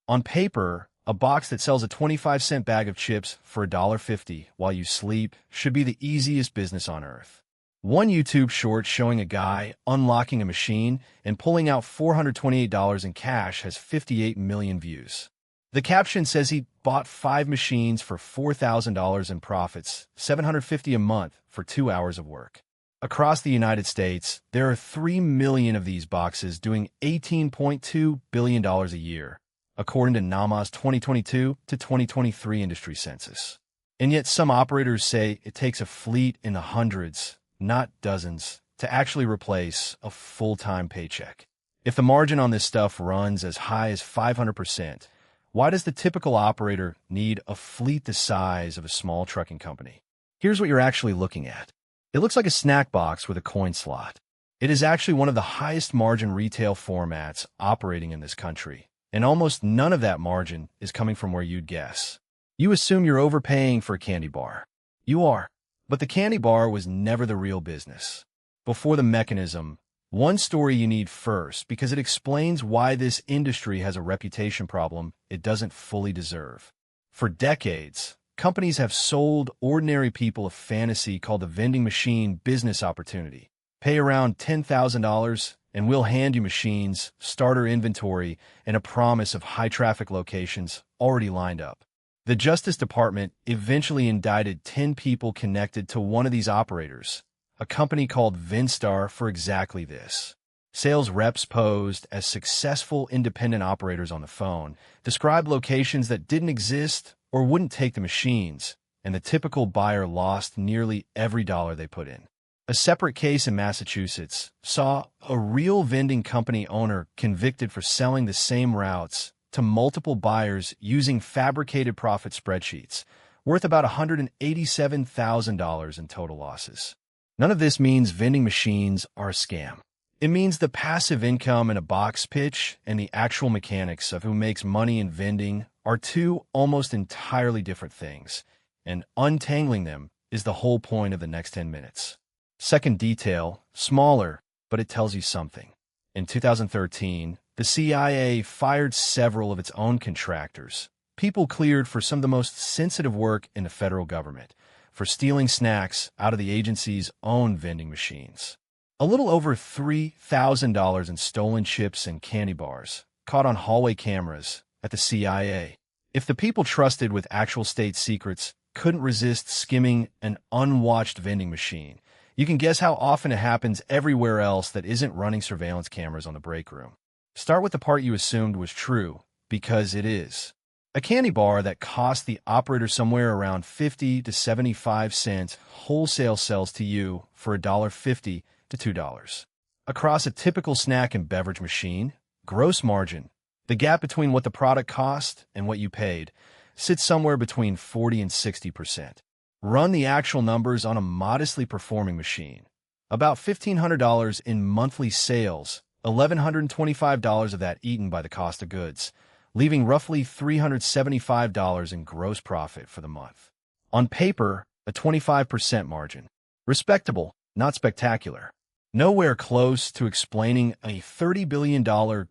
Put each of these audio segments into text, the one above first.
On paper, a box that sells a 25-cent bag of chips for $1.50 while you sleep should be the easiest business on earth. One YouTube short showing a guy unlocking a machine and pulling out $428 in cash has 58 million views. The caption says he bought 5 machines for $4,000 in profits, $750 a month for 2 hours of work. Across the United States, there are 3 million of these boxes doing $18.2 billion a year, according to NAMA's 2022 to 2023 industry census. And yet some operators say it takes a fleet in the hundreds, not dozens, to actually replace a full-time paycheck. If the margin on this stuff runs as high as 500%, why does the typical operator need a fleet the size of a small trucking company? Here's what you're actually looking at. It looks like a snack box with a coin slot. It is actually one of the highest margin retail formats operating in this country, and almost none of that margin is coming from where you'd guess. You assume you're overpaying for a candy bar. You are. But the candy bar was never the real business. Before the mechanism, one story you need first because it explains why this industry has a reputation problem it doesn't fully deserve. For decades, companies have sold ordinary people a fantasy called the vending machine business opportunity. Pay around $10,000 and we'll hand you machines, starter inventory, and a promise of high-traffic locations already lined up. The Justice Department eventually indicted 10 people connected to one of these operators, a company called Vinstar, for exactly this. Sales reps posed as successful independent operators on the phone, described locations that didn't exist or wouldn't take the machines, and the typical buyer lost nearly every dollar they put in. A separate case in Massachusetts saw a real vending company owner convicted for selling the same routes to multiple buyers using fabricated profit spreadsheets, worth about $187,000 in total losses. None of this means vending machines are a scam. It means the passive income in a box pitch and the actual mechanics of who makes money in vending are two almost entirely different things, and untangling them is the whole point of the next 10 minutes. Second detail, smaller, but it tells you something. In 2013, the CIA fired several of its own contractors, people cleared for some of the most sensitive work in the federal government, for stealing snacks out of the agency's own vending machines. A little over $3,000 in stolen chips and candy bars, caught on hallway cameras at the CIA. If the people trusted with actual state secrets couldn't resist skimming an unwatched vending machine, you can guess how often it happens everywhere else that isn't running surveillance cameras on the break room. Start with the part you assumed was true, because it is. A candy bar that cost the operator somewhere around 50 to 75 cents wholesale sells to you for $1.50 to $2. Across a typical snack and beverage machine, gross margin, the gap between what the product cost and what you paid, sits somewhere between 40 and 60%. Run the actual numbers on a modestly performing machine. About $1,500 in monthly sales, $1,125 of that eaten by the cost of goods, leaving roughly $375 in gross profit for the month. On paper, a 25% margin. Respectable, not spectacular. Nowhere close to explaining a $30 billion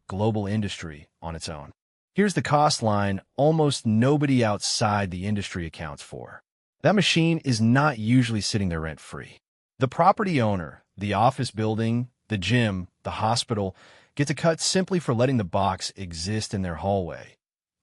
global industry on its own. Here's the cost line almost nobody outside the industry accounts for. That machine is not usually sitting there rent-free. The property owner, the office building, the gym, the hospital, gets a cut simply for letting the box exist in their hallway.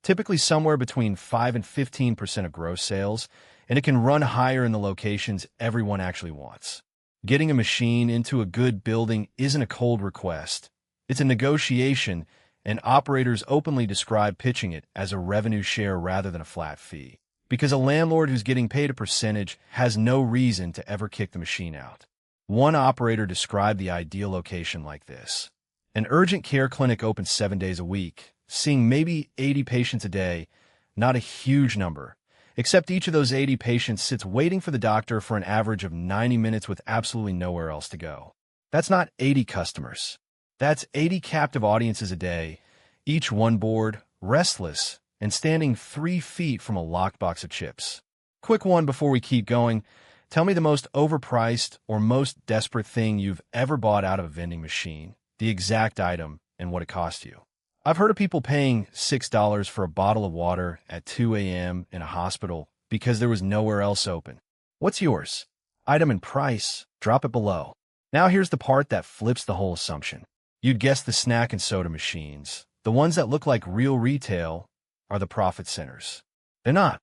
Typically somewhere between 5 and 15% of gross sales, and it can run higher in the locations everyone actually wants. Getting a machine into a good building isn't a cold request. It's a negotiation, and operators openly describe pitching it as a revenue share rather than a flat fee. Because a landlord who's getting paid a percentage has no reason to ever kick the machine out. One operator described the ideal location like this. An urgent care clinic open 7 days a week, seeing maybe 80 patients a day, not a huge number, except each of those 80 patients sits waiting for the doctor for an average of 90 minutes with absolutely nowhere else to go. That's not 80 customers. That's 80 captive audiences a day, each one bored, restless, and standing 3 feet from a locked box of chips. Quick one before we keep going. Tell me the most overpriced or most desperate thing you've ever bought out of a vending machine, the exact item, and what it cost you. I've heard of people paying $6 for a bottle of water at 2 a.m. in a hospital because there was nowhere else open. What's yours? Item and price, drop it below. Now here's the part that flips the whole assumption. You'd guess the snack and soda machines, the ones that look like real retail, are the profit centers. They're not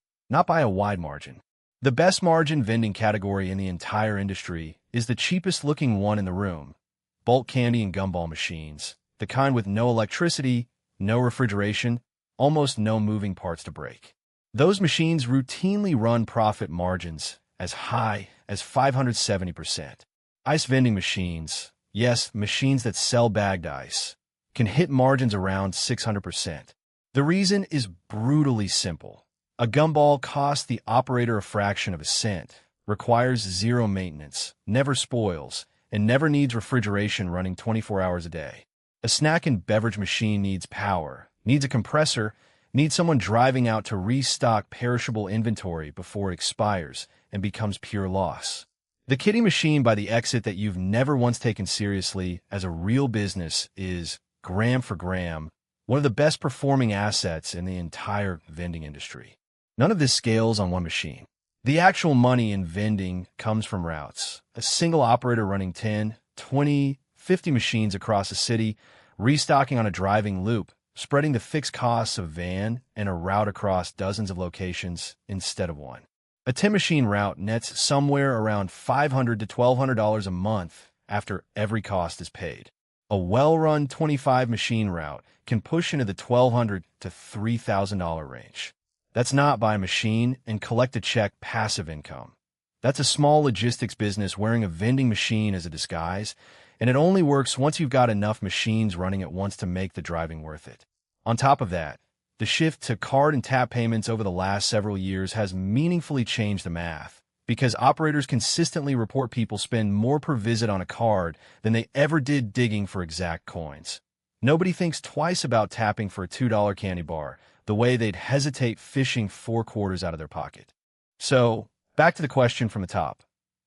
by a wide margin. The best margin vending category in the entire industry is the cheapest looking one in the room, bulk candy and gumball machines, the kind with no electricity, no refrigeration, almost no moving parts to break. Those machines routinely run profit margins as high as 570%. Ice vending machines, yes, machines that sell bagged ice, can hit margins around 600%. The reason is brutally simple. A gumball costs the operator a fraction of a cent, requires zero maintenance, never spoils, and never needs refrigeration running 24 hours a day. A snack and beverage machine needs power, needs a compressor, needs someone driving out to restock perishable inventory before it expires and becomes pure loss. The kiddie machine by the exit that you've never once taken seriously as a real business is, gram for gram, one of the best performing assets in the entire vending industry. None of this scales on one machine. The actual money in vending comes from routes. A single operator running 10, 20, 50 machines across a city, restocking on a driving loop, spreading the fixed costs of van and a route across dozens of locations instead of one. A 10-machine route nets somewhere around $500 to $1,200 a month after every cost is paid. A well-run 25-machine route can push into the $1,200 to $3,000 range. That's not buy a machine and collect a check passive income. That's a small logistics business wearing a vending machine as a disguise, and it only works once you've got enough machines running at once to make the driving worth it. On top of that, the shift to card and tap payments over the last several years has meaningfully changed the math, because operators consistently report people spend more per visit on a card than they ever did digging for exact coins. Nobody thinks twice about tapping for a $2 candy bar, the way they'd hesitate fishing 4 quarters out of their pocket. So, back to the question from the top.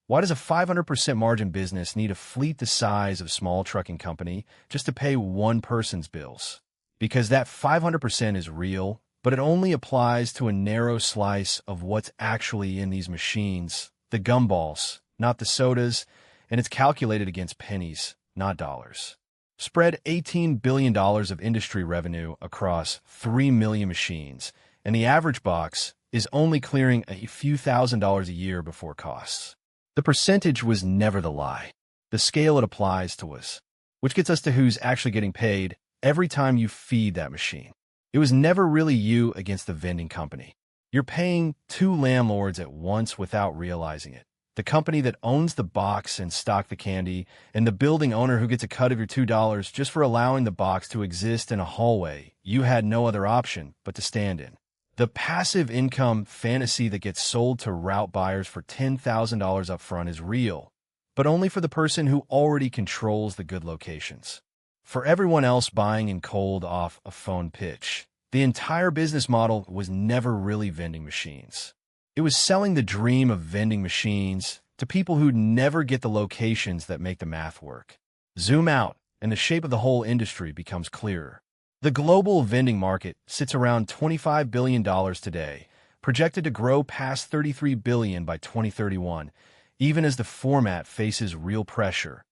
Why does a 500% margin business need a fleet the size of a small trucking company just to pay one person's bills? Because that 500% is real, but it only applies to a narrow slice of what's actually in these machines, the gumballs, not the sodas, and it's calculated against pennies, not dollars. Spread $18 billion of industry revenue across 3 million machines, and the average box is only clearing a few $1,000s a year before costs. The percentage was never the lie. The scale it applies to us, which gets us to who's actually getting paid every time you feed that machine. It was never really you against the vending company. You're paying 2 landlords at once without realizing it. The company that owns the box and stock the candy, and the building owner who gets a cut of your $2 just for allowing the box to exist in a hallway you had no other option but to stand in. The passive income fantasy that gets sold to route buyers for $10,000 up front is real, but only for the person who already controls the good locations. For everyone else buying in cold off a phone pitch, the entire business model was never really vending machines. It was selling the dream of vending machines to people who'd never get the locations that make the math work. Zoom out, and the shape of the whole industry becomes clearer. The global vending market sits around $25 billion today, projected to grow past $33 billion by 2031, even as the format faces real pressure.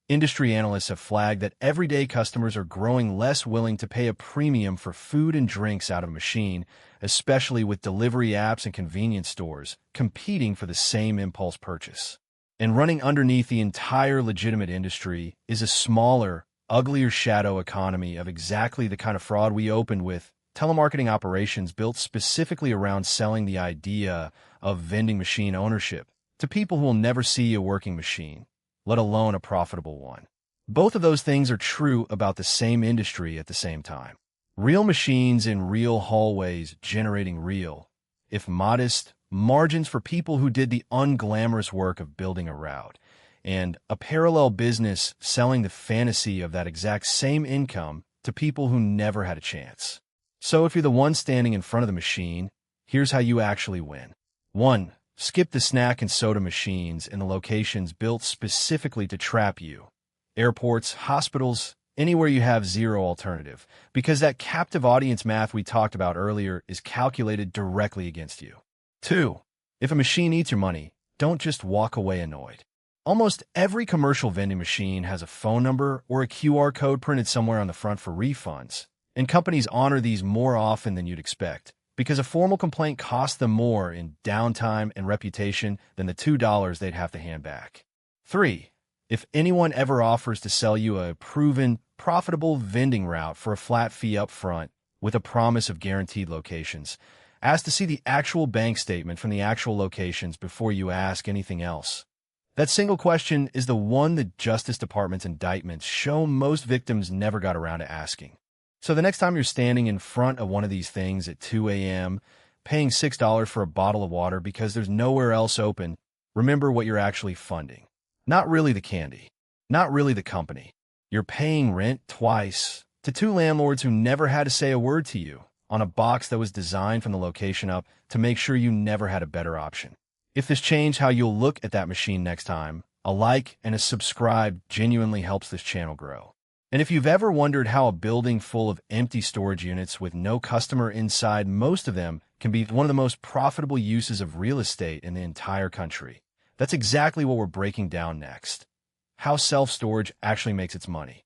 Industry analysts have flagged that everyday customers are growing less willing to pay a premium for food and drinks out of a machine, especially with delivery apps and convenience stores competing for the same impulse purchase. And running underneath the entire legitimate industry is a smaller, uglier shadow economy of exactly the kind of fraud we opened with: telemarketing operations built specifically around selling the idea of vending machine ownership to people who will never see a working machine, let alone a profitable one. Both of those things are true about the same industry at the same time. Real machines in real hallways generating real, if modest, margins for people who did the unglamorous work of building a route, and a parallel business selling the fantasy of that exact same income to people who never had a chance. So if you're the one standing in front of the machine, here's how you actually win. 1. Skip the snack and soda machines in the locations built specifically to trap you. Airports, hospitals, anywhere you have zero alternative, because that captive audience math we talked about earlier is calculated directly against you. 2. If a machine eats your money, don't just walk away annoyed. Almost every commercial vending machine has a phone number or a QR code printed somewhere on the front for refunds, and companies honor these more often than you'd expect, because a formal complaint costs them more in downtime and reputation than the $2 they'd have to hand back. 3. If anyone ever offers to sell you a proven, profitable vending route for a flat fee up front with a promise of guaranteed locations, ask to see the actual bank statement from the actual locations before you ask anything else. That single question is the one the Justice Department's indictments show most victims never got around to asking. So the next time you're standing in front of one of these things at 2 a.m., paying $6 for a bottle of water because there's nowhere else open, remember what you're actually funding. Not really the candy. Not really the company. You're paying rent twice to 2 landlords who never had to say a word to you on a box that was designed from the location up to make sure you never had a better option. If this changed how you'll look at that machine next time, a like and a subscribe genuinely helps this channel grow. And if you've ever wondered how a building full of empty storage units with no customer inside most of them can be one of the most profitable uses of real estate in the entire country, that's exactly what we're breaking down next. How self-storage actually makes its money.